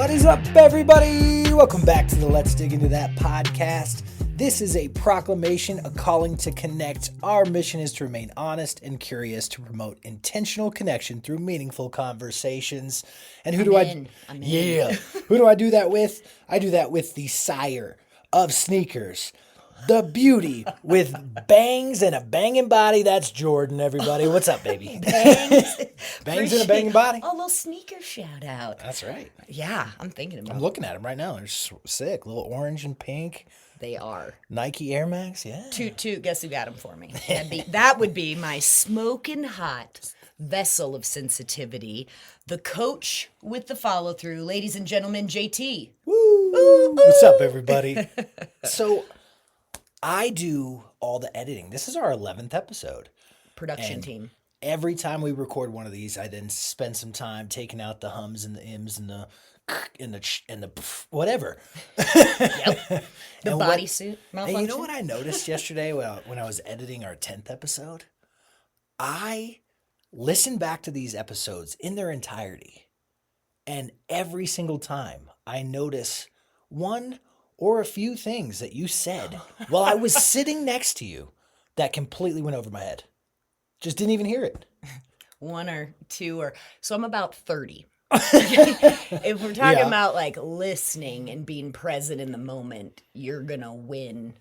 What is up, everybody? Welcome back to the Let's Dig Into That podcast. This is a proclamation, a calling to connect. Our mission is to remain honest and curious, to promote intentional connection through meaningful conversations. And who do I? Yeah. Who do I do that with? I do that with the sire of sneakers, the beauty with bangs and a banging body. That's Jordan, everybody. What's up, baby? Bangs. Bangs and a banging body. Oh, a little sneaker shout out. That's right. Yeah, I'm thinking about I'm looking at them right now. They're sick. Little orange and pink. They are. Nike Air Max, yeah. Toot, guess who got them for me? That would be my smoking hot vessel of sensitivity, the coach with the follow through. Ladies and gentlemen, JT. Woo! Ooh. What's up, everybody? So, I do all the editing. This is our 11th episode. Production team. Every time we record one of these, I then spend some time taking out the hums and the ims and the whatever. Yep. The bodysuit malfunction. And you know what I noticed yesterday when I was editing our 10th episode? I listened back to these episodes in their entirety. And every single time I notice one or a few things that you said while I was sitting next to you that completely went over my head. Just didn't even hear it. One or two so I'm about 30. If we're talking about like listening and being present in the moment, you're gonna win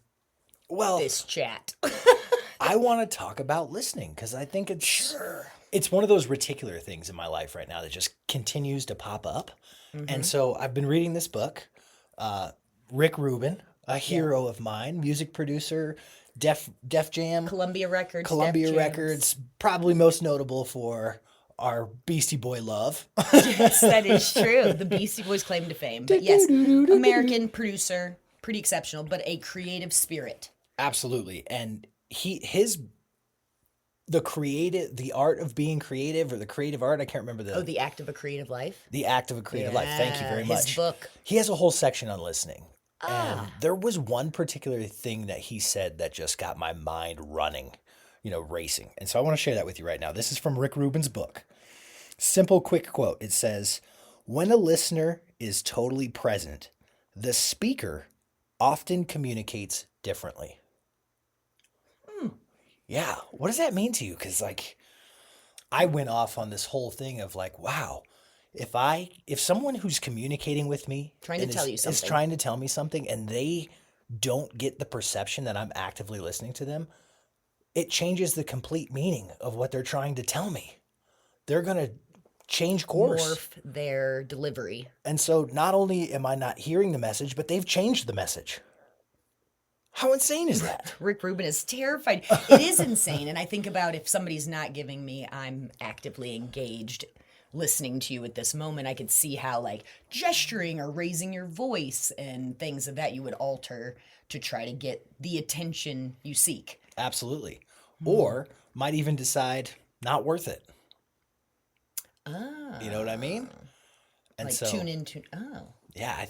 this chat. I want to talk about listening because I think it's one of those reticular things in my life right now that just continues to pop up. Mm-hmm. And so I've been reading this book, Rubin, a hero of mine, music producer, Def Jam, Columbia Records, probably most notable for our Beastie Boy love. Yes, that is true. The Beastie Boys claim to fame. But yes, American producer, pretty exceptional, but a creative spirit. Absolutely. And the art of being creative, or the creative art, I can't remember the act of a creative life. The act of a creative life. Thank you very much. His book. He has a whole section on listening. And there was one particular thing that he said that just got my mind running, racing. And so I want to share that with you right now. This is from Rick Rubin's book. Simple, quick quote. It says, "When a listener is totally present, the speaker often communicates differently." Yeah. What does that mean to you? Because I went off on this whole thing of wow, if someone who's communicating with me is trying to tell me something and they don't get the perception that I'm actively listening to them, it changes the complete meaning of what they're trying to tell me. They're going to change course. Morph their delivery. And so not only am I not hearing the message, but they've changed the message. How insane is that? Rick Rubin is terrified. It is insane. And I think about if somebody's not giving me, I'm actively engaged listening to you at this moment, I could see how gesturing or raising your voice and things of that you would alter to try to get the attention you seek. Absolutely. Or might even decide not worth it. You know what I mean? And tune into, Yeah.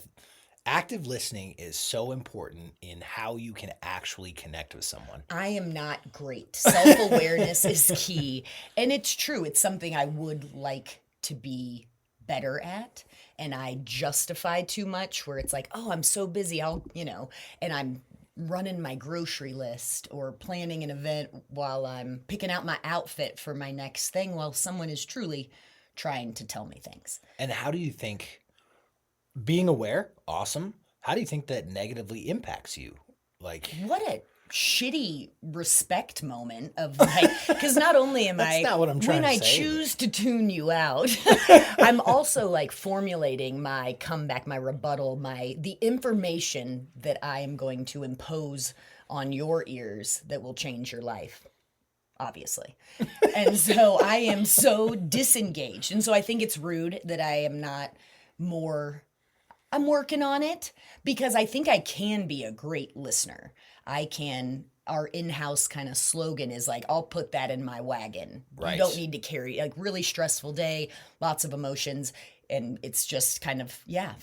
Active listening is so important in how you can actually connect with someone. I am not great. Self-awareness is key. And it's true. It's something I would like to be better at. And I justify too much where it's I'm so busy. and I'm running my grocery list or planning an event while I'm picking out my outfit for my next thing while someone is truly trying to tell me things. And how do you think being aware, awesome. How do you think that negatively impacts you? What a shitty respect moment of because not only am That's not what I'm trying when to I say. choose to tune you out, I'm also formulating my comeback, my rebuttal, the information that I am going to impose on your ears that will change your life. Obviously. And so I am so disengaged. And so I think it's rude that I am not more. I'm working on it because I think I can be a great listener. Our in-house kind of slogan is I'll put that in my wagon. Right. You don't need to carry really stressful day, lots of emotions. And it's just kind of,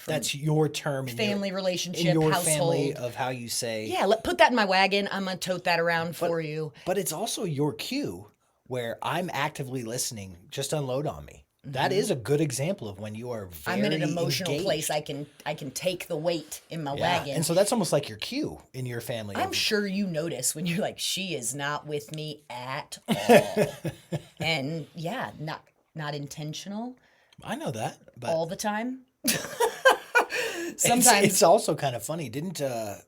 that's your term. Family relationship, in your household. family of how you say. Yeah, put that in my wagon. I'm going to tote that around for you. But it's also your cue where I'm actively listening. Just unload on me. That is a good example of when you are I'm in very an emotional engaged. place. I can take the weight in my Yeah, wagon. and so that's almost like your cue in your family. I'm sure you notice when you're like, she is not with me at all. And yeah, not intentional I know that, but all the time. it's Sometimes, also kind of funny.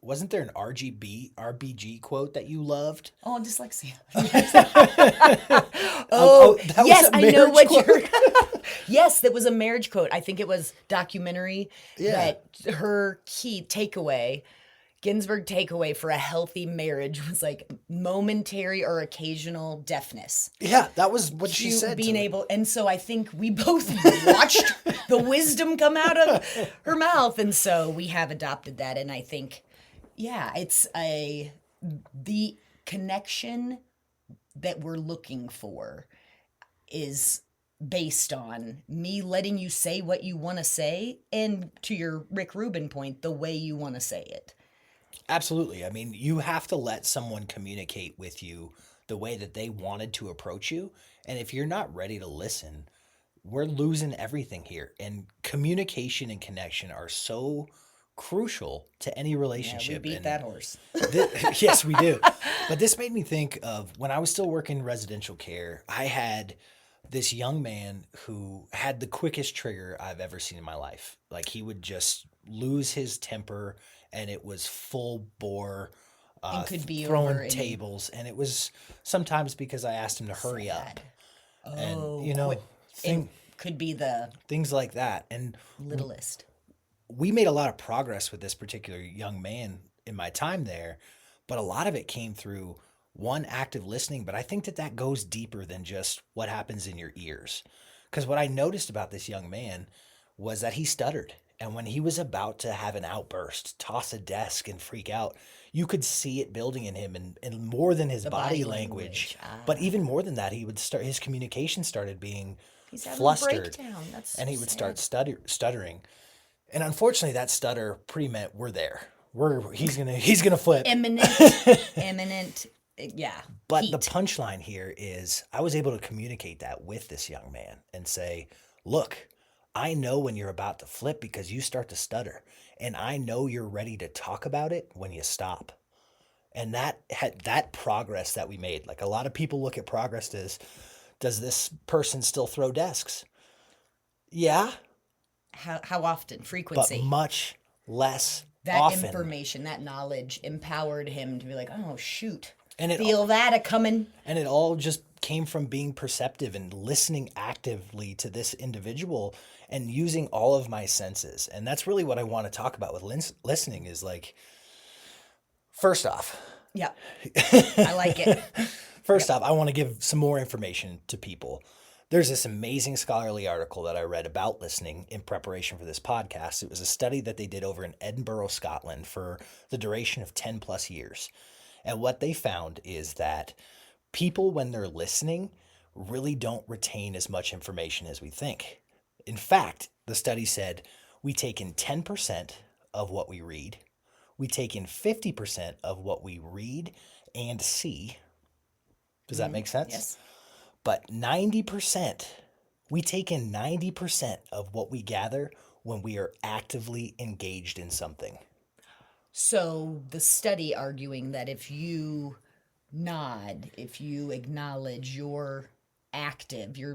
Wasn't there an RBG quote that you loved? oh, dyslexia. That was Yes, a I know marriage what quote. you're. Yes, that was a marriage quote. I think it was documentary Yeah. that her key takeaway, Ginsburg takeaway for a healthy marriage was like momentary or occasional deafness. Yeah, that was what she You said. being able, and so I think we both watched the wisdom come out of her mouth, and so we have adopted that. And I think, yeah, it's the connection that we're looking for is based on me letting you say what you want to say, and to your Rick Rubin point, the way you want to say it. Absolutely. I mean, you have to let someone communicate with you the way that they wanted to approach you. And if you're not ready to listen, we're losing everything here. And communication and connection are so crucial to any Yeah, relationship. we beat And that horse. yes, we do. But this made me think of when I was still working residential care, I had this young man who had the quickest trigger I've ever seen in my life. Like he would just lose his temper and it was full bore And could be throwing over in tables. And it was sometimes because I asked him to hurry up. sad. And, Oh, it could be the things like that. And littlest. we made a lot of progress with this particular young man in my time there, but a lot of it came through one, active listening, but I think that that goes deeper than just what happens in your ears. Because what I noticed about this young man was that he stuttered. And when he was about to have an outburst, toss a desk and freak out, you could see it building in him, and more than his The body body language, language. but even more than that, his communication started being He's having a flustered, breakdown. That's and he would sad. start stuttering. And unfortunately, that stutter pretty meant we're there. He's gonna flip. Imminent. Yeah. But heat. the punchline here is I was able to communicate that with this young man and say, look, I know when you're about to flip because you start to stutter. And I know you're ready to talk about it when you stop. And that progress that we made, like a lot of people look at progress as, does this person still throw desks? Yeah, How often? but Frequency. much less That often. information, that knowledge empowered him to be like, oh, shoot. And it Feel that a coming. And it all just came from being perceptive and listening actively to this individual and using all of my senses. And that's really what I want to talk about with listening is like, first off, Yeah. I like it. First off, I want to give some more information to people. There's this amazing scholarly article that I read about listening in preparation for this podcast. It was a study that they did over in Edinburgh, Scotland for the duration of 10 plus years. And what they found is that people, when they're listening, really don't retain as much information as we think. In fact, the study said we take in 10% of what we read, we take in 50% of what we read and see. Does that make sense? Yes. But 90%, we take in 90% of what we gather when we are actively engaged in something. So the study arguing that if you nod, if you acknowledge, you're active, your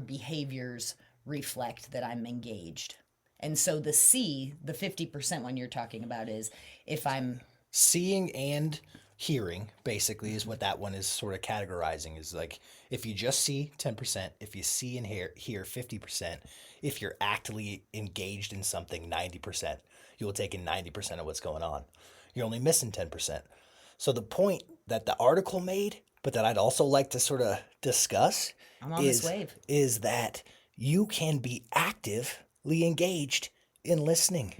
behaviors reflect that I'm engaged. And so the C, the 50% one you're talking about is if I'm Seeing and hearing, basically, is what that one is sort of categorizing. Is like if you just see 10%, if you see and hear 50%, if you're actively engaged in something 90%, you will take in 90% of what's going on. You're only missing 10%. So the point that the article made, but that I'd also like to sort of discuss I'm on this wave. is that you can be actively engaged in listening.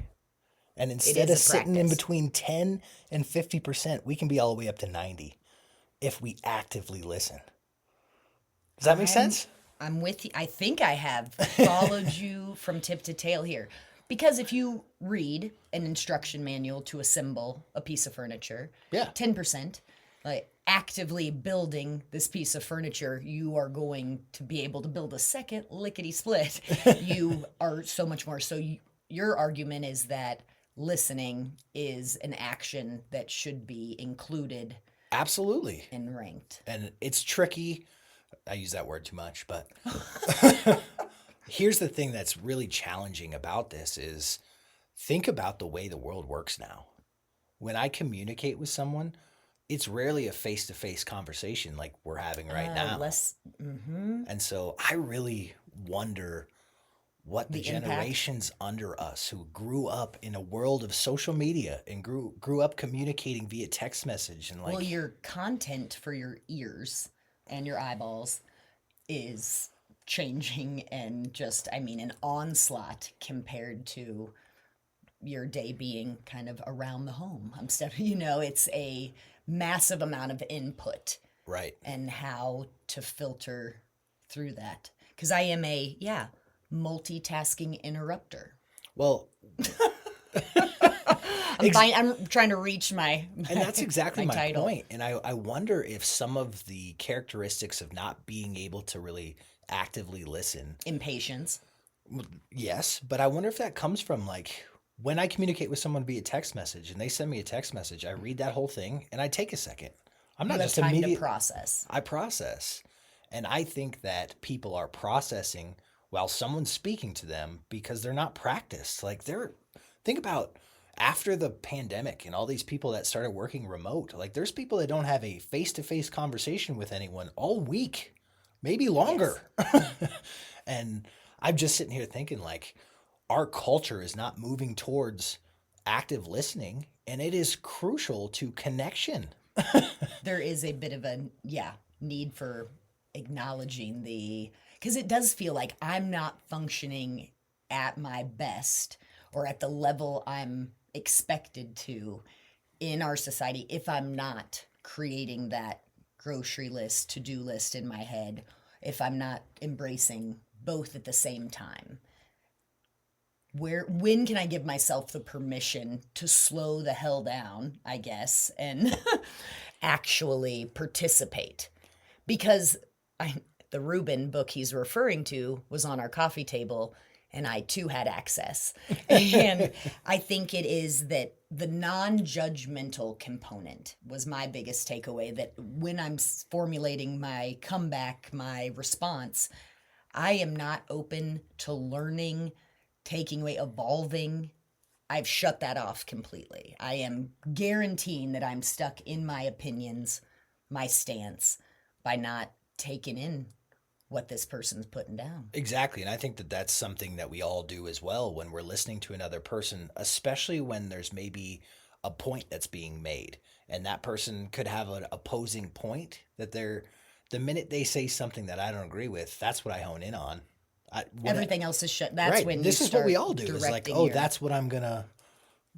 And instead is of a sitting in practice. between 10 and 50%, we can be all the way up to 90 if we actively listen. Does that make sense? I'm with you. I think I have followed you from tip to tail here. Because if you read an instruction manual to assemble a piece of furniture, Yeah. 10%, like actively building this piece of furniture, you are going to be able to build a second lickety split. You are so much more. So your argument is that listening is an action that should be included Absolutely. and ranked. And it's tricky. I use that word too much, but here's the thing that's really challenging about this is think about the way the world works now. When I communicate with someone, it's rarely a face-to-face conversation like we're having right now. And so I really wonder what the generations under us who grew up in a world of social media and grew up communicating via text message and like, well, your content for your ears and your eyeballs is changing, and just, I mean, an onslaught compared to your day being kind of around the home. It's a massive amount of input. right. And how to filter through that. Because I am a, multitasking interrupter. Well, I'm trying to reach my and that's exactly my title. point. And I wonder if some of the characteristics of not being able to really actively listen. Impatience. Yes, but I wonder if that comes from like when I communicate with someone via text message and they send me a text message, I read that whole thing and I take a second. I'm not You have just time immediate. to process. I process. And I think that people are processing while someone's speaking to them because they're not practiced. Like think about after the pandemic and all these people that started working remote, like there's people that don't have a face-to-face conversation with anyone all week, maybe longer. Yes. And I'm just sitting here thinking like our culture is not moving towards active listening, and it is crucial to connection. There is a bit of a, need for acknowledging because it does feel like I'm not functioning at my best or at the level I'm expected to in our society if I'm not creating that grocery list, to-do list in my head, if I'm not embracing both at the same time. When can I give myself the permission to slow the hell down, I guess, and actually participate? Because the Rubin book he's referring to was on our coffee table, and I too had access. And I think it is that the non-judgmental component was my biggest takeaway, that when I'm formulating my comeback, my response, I am not open to learning, taking away, evolving. I've shut that off completely. I am guaranteeing that I'm stuck in my opinions, my stance, by not taking in what this person's putting down. Exactly. And I think that that's something that we all do as well when we're listening to another person, especially when there's maybe a point that's being made and that person could have an opposing point that the minute they say something that I don't agree with, that's what I hone in on. Everything else is shut. That's right. when this you is what we all do. Is like, directing that's what I'm going to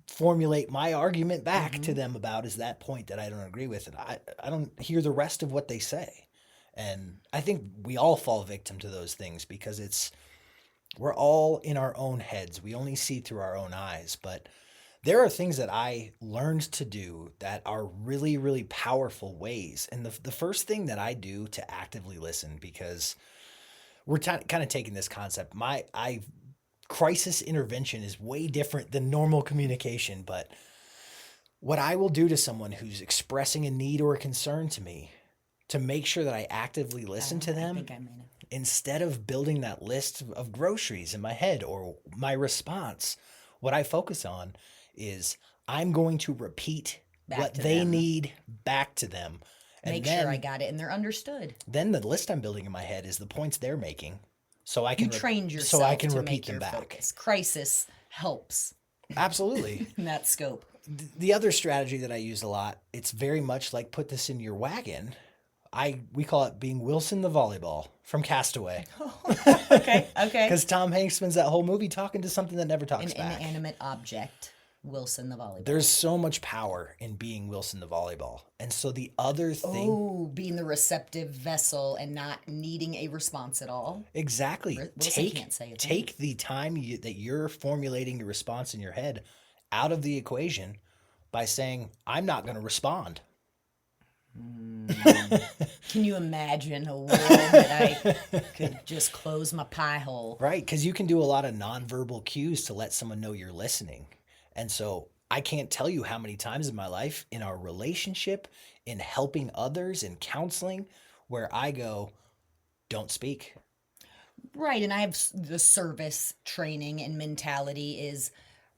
formulate my argument back to them about, is that point that I don't agree with. And I don't hear the rest of what they say. And I think we all fall victim to those things because we're all in our own heads. We only see through our own eyes. But there are things that I learned to do that are really, really powerful ways. And the first thing that I do to actively listen, because we're kind of taking this concept, crisis intervention is way different than normal communication. But what I will do to someone who's expressing a need or a concern to me, to make sure that I actively listen to them, instead of building that list of groceries in my head or my response, what I focus on is I'm going to repeat what they need back to them. And make sure I got it and they're understood. Then the list I'm building in my head is the points they're making, so I can trained yourself so I can to repeat make them your back. Focus. Crisis helps. Absolutely. In that scope. The other strategy that I use a lot, it's very much like put this in your wagon. We call it being Wilson the volleyball from Castaway. Okay. Because Tom Hanks spends that whole movie talking to something that never talks back. An inanimate object, Wilson the volleyball. There's so much power in being Wilson the volleyball. And so the other thing... Oh, being the receptive vessel and not needing a response at all. Exactly. Wilson can't say a thing. Take the time that you're formulating your response in your head out of the equation by saying, I'm not going to respond. Can you imagine a world that I could just close my pie hole? Right, because you can do a lot of nonverbal cues to let someone know you're listening. And so I can't tell you how many times in my life, in our relationship, in helping others, in counseling, where I go, don't speak. Right, and I have the service training and mentality is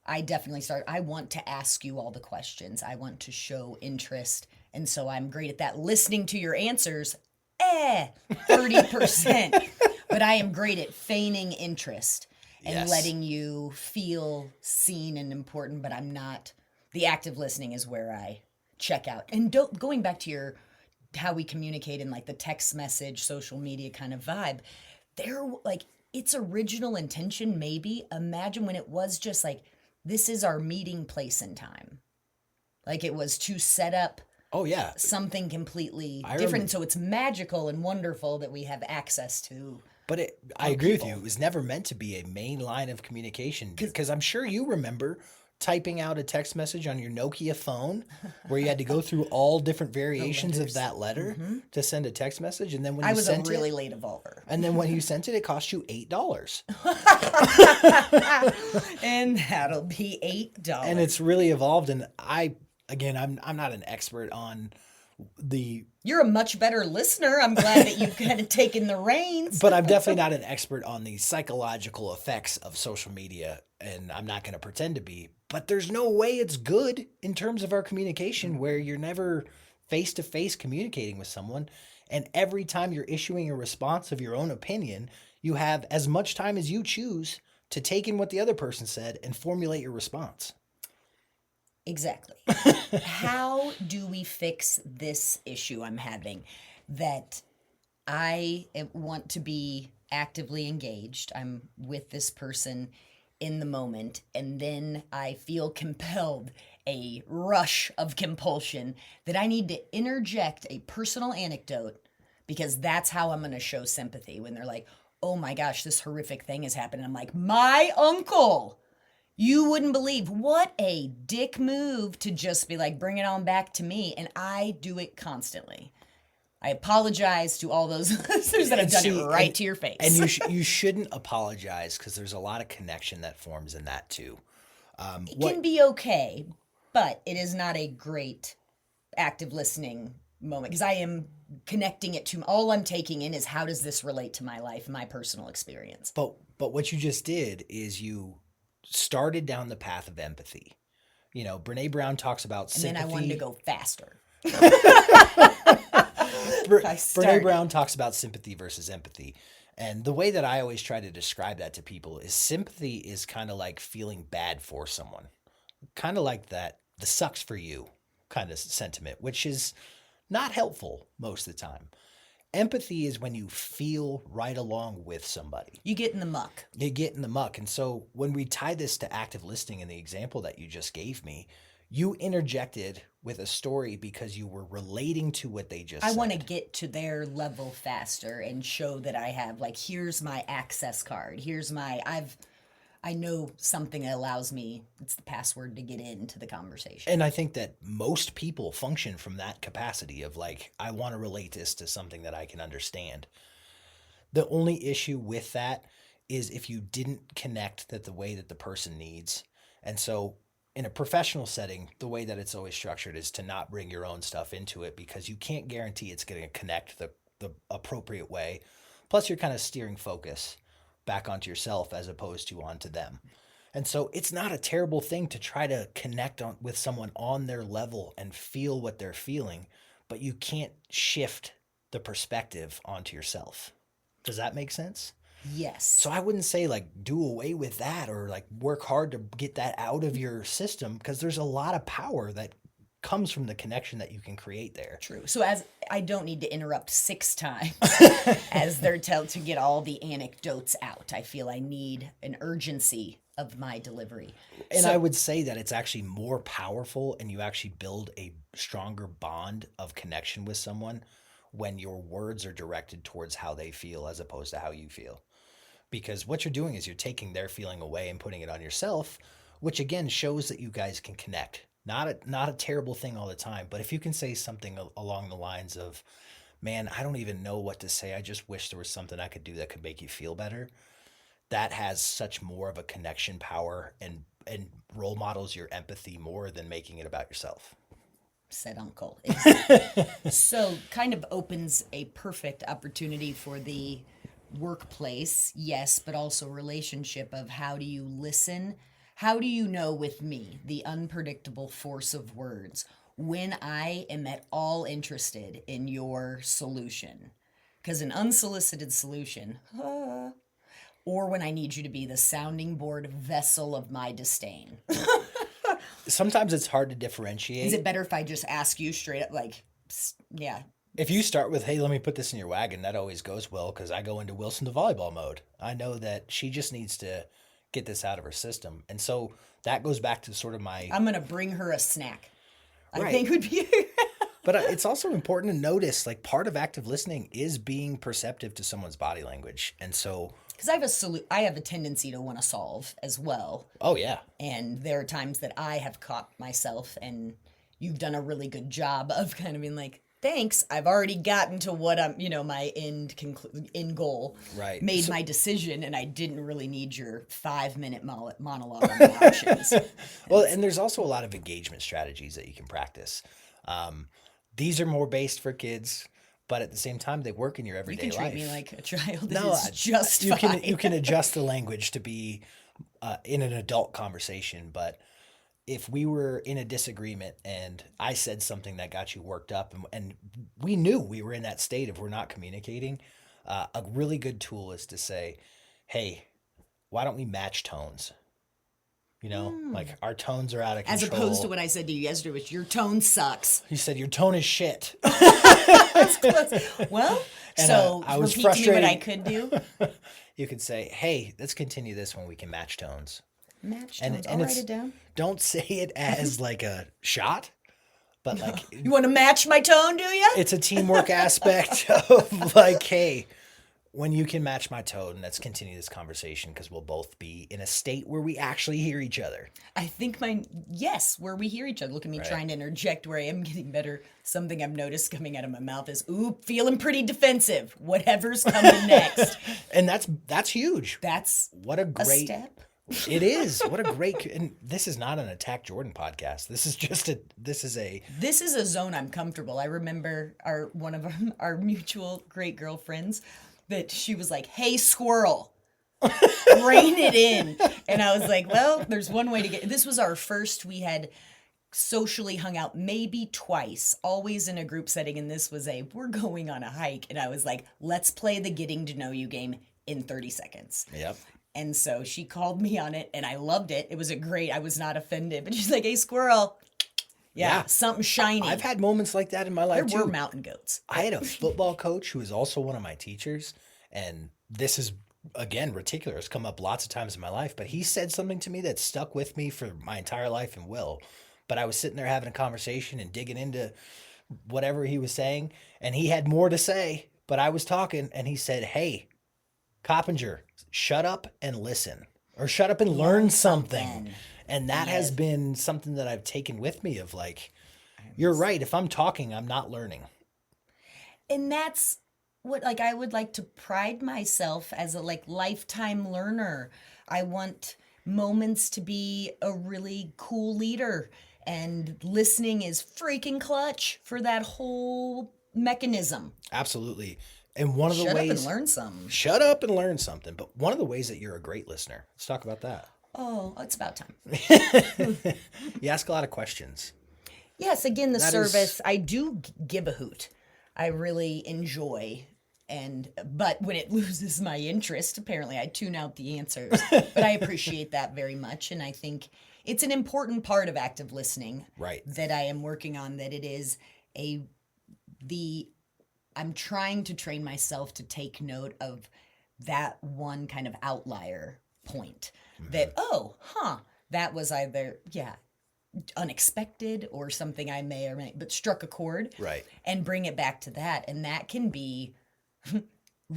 I definitely start I want to ask you all the questions. I want to show interest. And so I'm great at that. Listening to your answers, 30%. But I am great at feigning interest and Yes. letting you feel seen and important, but I'm not the active listening is where I check out. And going back to your how we communicate in like the text message, social media kind of vibe, they're like its original intention, maybe. Imagine when it was just like, this is our meeting place and time. Like it was to set up Oh, yeah. something completely I different. remember, So it's magical and wonderful that we have access to but I our agree with you. people. It was never meant to be a main line of communication because I'm sure you remember typing out a text message on your Nokia phone where you had to go through all different variations of letters. that letter to send a text message. And then when I you was a sent really it, late evolver. and then when you sent it, it cost you $8. And that'll be $8. And it's really evolved. And I'm not an expert on the, You're a much better listener. I'm glad that you've kind of taken the reins. but I'm definitely not an expert on the psychological effects of social media. And I'm not going to pretend to be, but there's no way it's good in terms of our communication where you're never face to face communicating with someone. And every time you're issuing a response of your own opinion, you have as much time as you choose to take in what the other person said and formulate your response. Exactly. How do we fix this issue I'm having that want to be actively engaged? I'm with this person in the moment, and then I feel compelled, a rush of compulsion, that I need to interject a personal anecdote because that's how I'm going to show sympathy when they're like, oh my gosh, this horrific thing has happened. And I'm like, my uncle. You wouldn't believe what a dick move to just be like, bring it on back to me. And I do it constantly. I apologize to all those listeners that have done it right to your face. And you shouldn't apologize because there's a lot of connection that forms in that too. It can be okay, but it is not a great active listening moment because I am connecting it to all I'm taking in is how does this relate to my life, my personal experience. But what you just did is you started down the path of empathy. You know, Brene Brown talks about And sympathy. then I wanted to go faster. Brene Brown talks about sympathy versus empathy. And the way that I always try to describe that to people is sympathy is kind of like feeling bad for someone. Kind of like that, the sucks for you kind of sentiment, which is not helpful most of the time. Empathy is when you feel right along with somebody. You get in the muck. You get in the muck. And so when we tie this to active listening in the example that you just gave me, you interjected with a story because you were relating to what they just said. I want to get to their level faster and show that I have, like, here's my access card. Here's my, I know something that allows me, it's the password to get into the conversation. And I think that most people function from that capacity of like, I want to relate this to something that I can understand. The only issue with that is if you didn't connect that the way that the person needs. And so in a professional setting, the way that it's always structured is to not bring your own stuff into it because you can't guarantee it's going to connect the appropriate way. Plus, you're kind of steering focus back onto yourself as opposed to onto them. And so it's not a terrible thing to try to connect with someone on their level and feel what they're feeling, but you can't shift the perspective onto yourself. Does that make sense? Yes. So I wouldn't say like do away with that or like work hard to get that out of your system because there's a lot of power that comes from the connection that you can create there. True. So as I don't need to interrupt 6 times as they're told to get all the anecdotes out. I feel I need an urgency of my delivery. And I would say that it's actually more powerful and you actually build a stronger bond of connection with someone when your words are directed towards how they feel as opposed to how you feel. Because what you're doing is you're taking their feeling away and putting it on yourself, which again shows that you guys can connect Not a terrible thing all the time, but if you can say something along the lines of, "Man, I don't even know what to say. I just wish there was something I could do that could make you feel better." That has such more of a connection power and role models your empathy more than making it about yourself. Said uncle. Exactly. So kind of opens a perfect opportunity for the workplace, yes, but also relationship of how do you listen? How do you know with me, the unpredictable force of words, when I am at all interested in your solution? Because an unsolicited solution, or when I need you to be the sounding board vessel of my disdain. Sometimes it's hard to Is differentiate. it better if I just ask you straight up, like, yeah, If you start with, "Hey, let me put this in your wagon," that always goes well because I go into Wilson to volleyball mode. I know that she just needs to get this out of her system. And so that goes back to sort of my I'm going to bring her a snack. I right. think would be. But it's also important to notice, like, part of active listening is being perceptive to someone's body language. And so, Because I have a tendency to want to solve as well. oh yeah, And there are times that I have caught myself, and you've done a really good job of kind of being like, thanks, I've already gotten to what I'm, my end goal. right. Made my decision, and I didn't really need your 5-minute monologue on the options. Well, and there's also a lot of engagement strategies that you can practice. These are more based for kids, but at the same time, they work in your You everyday can treat life. me like a child. No, It is just you fine. can you can adjust the language to be in an adult conversation, but if we were in a disagreement and I said something that got you worked up, and we knew we were in that state of we're not communicating, a really good tool is to say, "Hey, why don't we match tones?" Like our tones are out of As control. opposed to what I said to you yesterday, which your tone sucks. You said your tone is shit. That's close. Well, And, so I was repeat to me what I frustrated. could do. You could say, "Hey, let's continue this when we can match tones." Match And tones. and I'll write it's it down. don't say it as like a shot, but like You want to match my tone, do you? it's a teamwork aspect of like, "Hey, when you can match my tone, let's continue this conversation because we'll both be in a state where we actually hear each other." I think yes, where we hear each other. Look at me Right. trying to interject where I am getting better. Something I've noticed coming out of my mouth is, ooh, feeling pretty defensive. Whatever's coming next. And that's huge. That's What a a great step. it is. What a great and this is not an Attack Jordan podcast. This is a This is a zone I'm comfortable. I remember one of our mutual great girlfriends that she was like, "Hey, squirrel, rein it in." And I was like, well, there's one way to get. This was our first. We had socially hung out maybe twice, always in a group setting. And this was we're going on a hike. And I was like, let's play the getting to know you game in 30 seconds. yep. And so she called me on it, and I loved it. It was I was not offended, but she's like, "Hey, squirrel." Yeah, Yeah. something shiny. I've had moments like that in my life There too. were mountain goats. I had a football coach who was also one of my teachers, and this is again reticular. It's come up lots of times in my life, but he said something to me that stuck with me for my entire life and will. But I was sitting there having a conversation and digging into whatever he was saying, and he had more to say, but I was talking, and he said, "Hey, Coppinger, shut up and listen, or shut up and learn something." And that has been something that I've taken with me of like, you're right. If I'm talking, I'm not learning. And that's what I would like to pride myself as a lifetime learner. I want moments to be a really cool leader, and listening is freaking clutch for that whole mechanism. Absolutely. And one of the Shut ways up and learn something. shut up and learn something. But one of the ways that you're a great listener, let's talk about that. Oh, it's about time. You ask a lot of questions. Yes, again, the That service, I do give a hoot. I really enjoy, but when it loses my interest, apparently I tune out the answers. But I appreciate that very much, and I think it's an important part of active listening. Right. That I am working on, that it is I'm trying to train myself to take note of that one kind of outlier point. That, that was either, unexpected or something I may or may, but struck a chord. Right. And bring it back to that. And that can be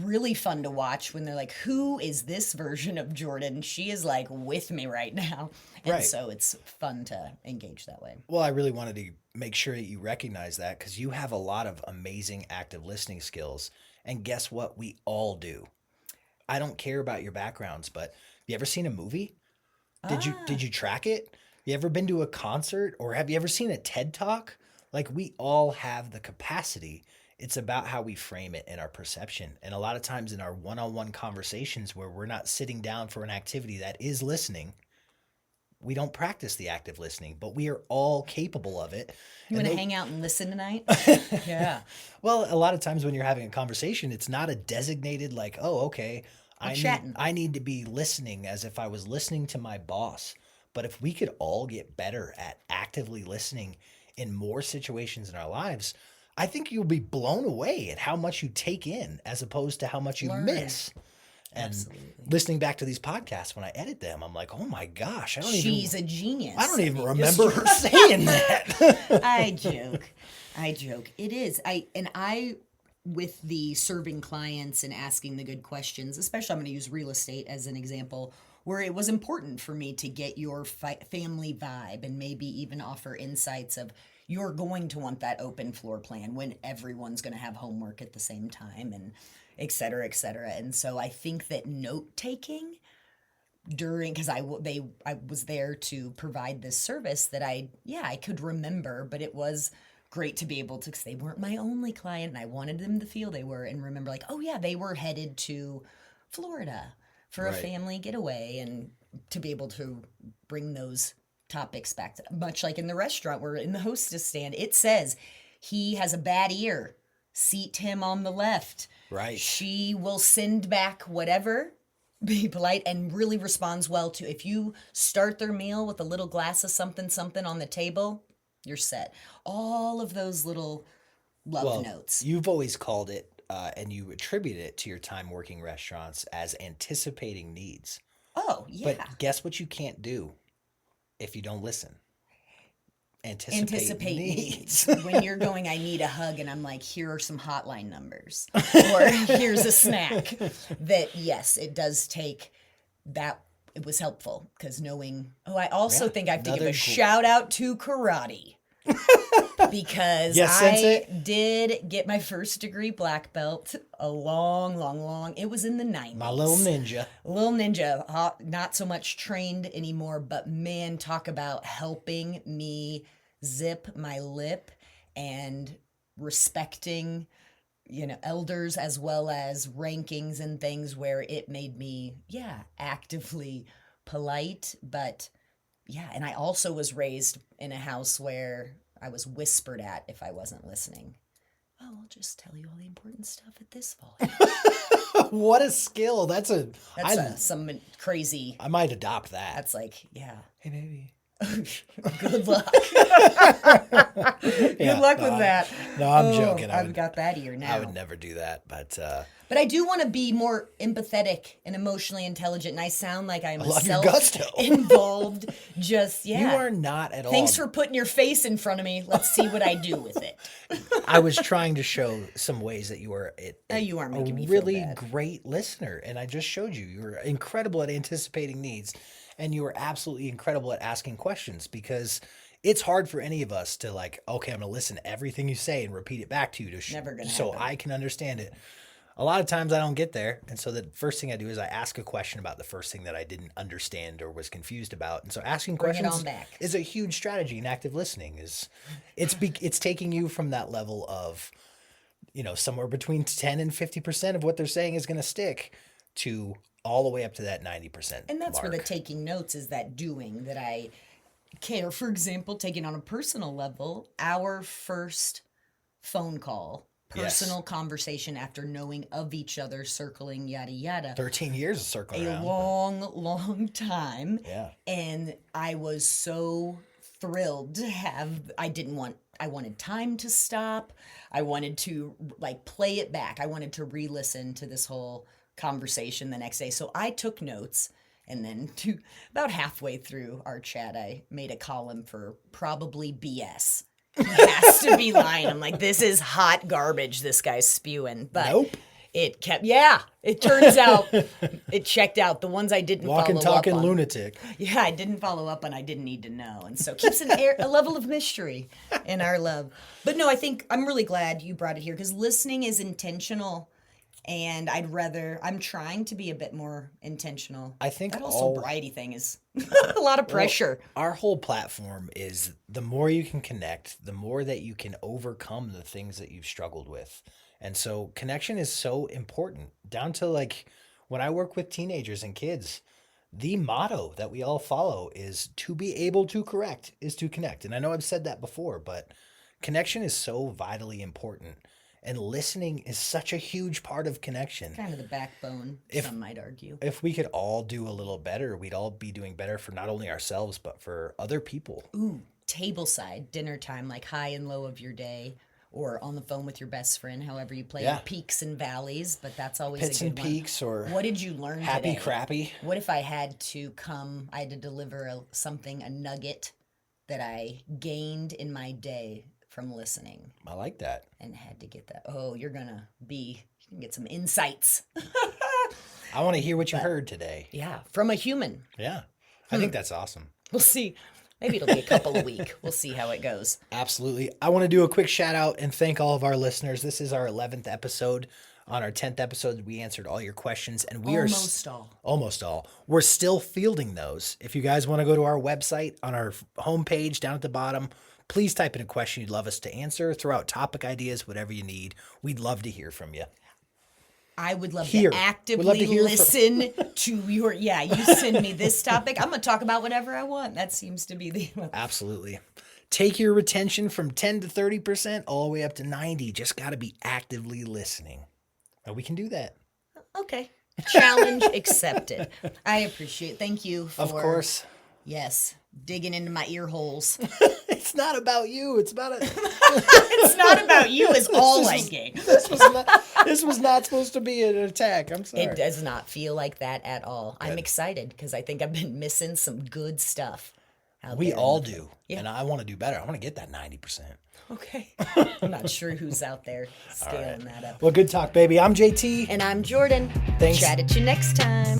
really fun to watch when they're like, who is this version of Jordan? She is like with me right now. And Right. so it's fun to engage that way. Well, I really wanted to make sure that you recognize that because you have a lot of amazing active listening skills. And guess what? We all do. I don't care about your backgrounds, but you ever seen a movie? Did you track it? You ever been to a concert or have you ever seen a TED Talk? Like we all have the capacity. It's about how we frame it and our perception. And a lot of times in our one-on-one conversations where we're not sitting down for an activity that is listening, we don't practice the active listening, but we are all capable of it. You want to hang out and listen tonight? Yeah. Well, a lot of times when you're having a conversation, it's not a designated like, oh, okay, Chatting. I need to be listening as if I was listening to my boss. But if we could all get better at actively listening in more situations in our lives, I think you'll be blown away at how much you take in as opposed to how much you miss. And listening back to these podcasts when I edit them, I'm like, oh my gosh, She's a genius. I don't even remember her saying that. I joke. It is. With the serving clients and asking the good questions, especially I'm going to use real estate as an example, where it was important for me to get your family vibe and maybe even offer insights of you're going to want that open floor plan when everyone's going to have homework at the same time and et cetera, et cetera. And so I think that note taking because I was there to provide this service that I could remember, but it was great to be able to, because they weren't my only client and I wanted them to feel they were and remember like, oh yeah, they were headed to Florida for a family getaway and to be able to bring those topics back to, much like in the restaurant where in the hostess stand, it says he has a bad ear, seat him on the left. Right. She will send back whatever, be polite, and really responds well to if you start their meal with a little glass of something on the table, you're set. All of those little love notes. You've always called it, and you attribute it to your time working restaurants as anticipating needs. Oh, yeah. But guess what you can't do if you don't listen? Anticipate needs. When you're going, I need a hug, and I'm like, here are some hotline numbers. Or here's a snack. That, yes, it does take that. It was helpful because knowing, I also think I have to give a shout out to karate. Because I did get my first degree black belt a long, it was in the 90s. My little ninja. Not so much trained anymore, but man, talk about helping me zip my lip and respecting, elders as well as rankings and things where it made me, actively polite, but and I also was raised in a house where I was whispered at if I wasn't listening. Oh, I'll just tell you all the important stuff at this volume. What a skill. That's some crazy. I might adopt that. That's like, Hey, baby. Good luck. Good luck with that. No, I'm joking. I've got that ear now. I would never do that, but I do want to be more empathetic and emotionally intelligent, and I sound like I'm involved. You are not at all. Thanks for putting your face in front of me. Let's see what I do with it. I was trying to show some ways that you are you are making me really feel bad. Great listener, and I just showed you. You were incredible at anticipating needs, and you were absolutely incredible at asking questions because it's hard for any of us to like, okay, I'm going to listen to everything you say and repeat it back to you so I can understand it. A lot of times I don't get there. And so the first thing I do is I ask a question about the first thing that I didn't understand or was confused about. And so asking questions is a huge strategy in active listening. It's taking you from that level of, somewhere between 10 and 50% of what they're saying is going to stick to all the way up to that 90%. And that's mark. where the taking notes is that doing that I care. For example, taking on a personal level, our first phone call, personal conversation after knowing of each other, circling, yada, yada. 13 years of circling around. A long time. Yeah. And I was so thrilled to have, I wanted time to stop. I wanted to play it back. I wanted to re-listen to this whole conversation the next day. So I took notes. And then about halfway through our chat, I made a column for probably BS. He has to be lying. I'm like, this is hot garbage this guy's spewing. But nope. It turns out it checked out. The ones I didn't follow Walking, up talking on. lunatic. Yeah, I didn't follow up on. I didn't need to know. And so it keeps a level of mystery in our love. But no, I think I'm really glad you brought it here because listening is intentional. And I'm trying to be a bit more intentional. I think that whole sobriety thing is a lot of pressure. Well, our whole platform is the more you can connect, the more that you can overcome the things that you've struggled with. And so connection is so important, down to like when I work with teenagers and kids, the motto that we all follow is to be able to correct is to connect. And I know I've said that before, but connection is so vitally important. And listening is such a huge part of connection. Kind of the backbone, some might argue. If we could all do a little better, we'd all be doing better for not only ourselves, but for other people. Ooh, tableside, dinner time, like high and low of your day. Or on the phone with your best friend, however you play peaks and valleys, but that's always Pits a good and peaks one. or what did you learn happy today? crappy? What if I had to deliver a nugget that I gained in my day from listening? I like that. And had to get that. Oh, you can get some insights. I want to hear what you heard today. Yeah, from a human. Yeah, I think that's awesome. We'll see. Maybe it'll be a couple a week. We'll see how it goes. Absolutely. I want to do a quick shout out and thank all of our listeners. This is our 11th episode. On our 10th episode, we answered all your questions, and we almost all. We're still fielding those. If you guys want to go to our website, on our homepage down at the bottom, please type in a question you'd love us to answer. Throw out topic ideas, whatever you need. We'd love to hear from you. I would love to actively listen to your, you send me this topic. I'm going to talk about whatever I want. That seems to be the... Absolutely. Take your retention from 10 to 30%, all the way up to 90. Just got to be actively listening. And we can do that. Okay. Challenge accepted. I appreciate it. Thank you for... Of course. Yes. Digging into my ear holes. It's not about you. It's about It's not about you is all I get. This was not supposed to be an attack. I'm sorry. It does not feel like that at all. Good. I'm excited because I think I've been missing some good stuff out we there. all do. Yeah. And I want to do better. I want to get that 90%. Okay. I'm not sure who's out there scaling that up. Well, good talk, baby. I'm JT. And I'm Jordan. Thanks. Chat at you next time.